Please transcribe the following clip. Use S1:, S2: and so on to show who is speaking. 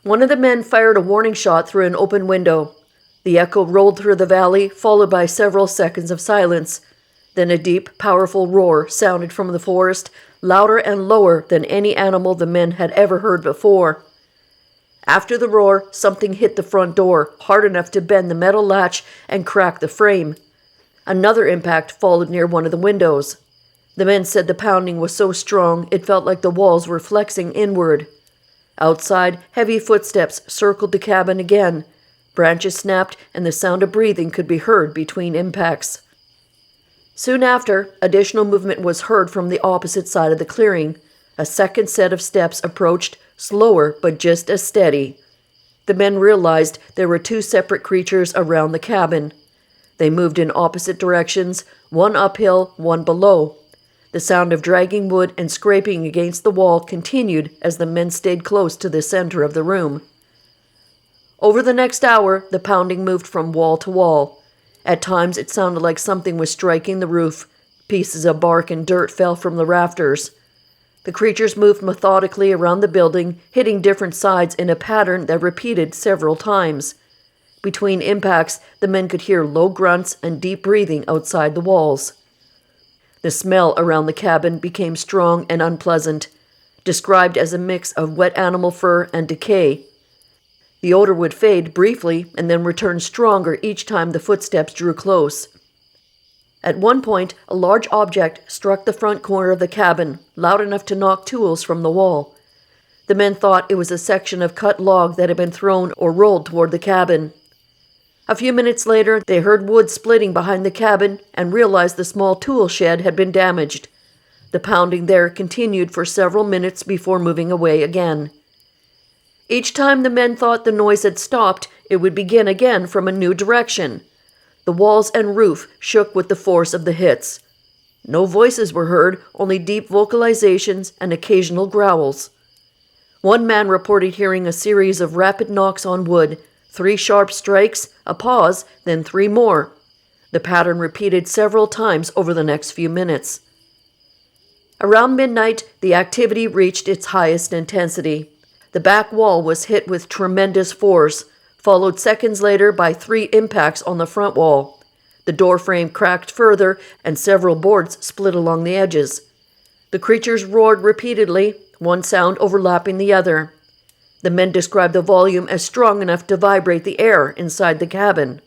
S1: One of the men fired a warning shot through an open window. The echo rolled through the valley, followed by several seconds of silence. Then a deep, powerful roar sounded from the forest, louder and lower than any animal the men had ever heard before. After the roar, something hit the front door, hard enough to bend the metal latch and crack the frame. Another impact followed near one of the windows. The men said the pounding was so strong it felt like the walls were flexing inward. Outside, heavy footsteps circled the cabin again. Branches snapped, and the sound of breathing could be heard between impacts. Soon after, additional movement was heard from the opposite side of the clearing. A second set of steps approached, slower but just as steady. The men realized there were two separate creatures around the cabin. They moved in opposite directions, one uphill, one below. The sound of dragging wood and scraping against the wall continued as the men stayed close to the center of the room. Over the next hour, the pounding moved from wall to wall. At times, it sounded like something was striking the roof. Pieces of bark and dirt fell from the rafters. The creatures moved methodically around the building, hitting different sides in a pattern that repeated several times. Between impacts, the men could hear low grunts and deep breathing outside the walls. The smell around the cabin became strong and unpleasant, described as a mix of wet animal fur and decay. The odor would fade briefly and then return stronger each time the footsteps drew close. At one point, a large object struck the front corner of the cabin, loud enough to knock tools from the wall. The men thought it was a section of cut log that had been thrown or rolled toward the cabin. A few minutes later, they heard wood splitting behind the cabin and realized the small tool shed had been damaged. The pounding there continued for several minutes before moving away again. Each time the men thought the noise had stopped, it would begin again from a new direction. The walls and roof shook with the force of the hits. No voices were heard, only deep vocalizations and occasional growls. One man reported hearing a series of rapid knocks on wood, 3 sharp strikes, a pause, then 3 more. The pattern repeated several times over the next few minutes. Around midnight, the activity reached its highest intensity. The back wall was hit with tremendous force, followed seconds later by 3 impacts on the front wall. The door frame cracked further, and several boards split along the edges. The creatures roared repeatedly, one sound overlapping the other. The men described the volume as strong enough to vibrate the air inside the cabin.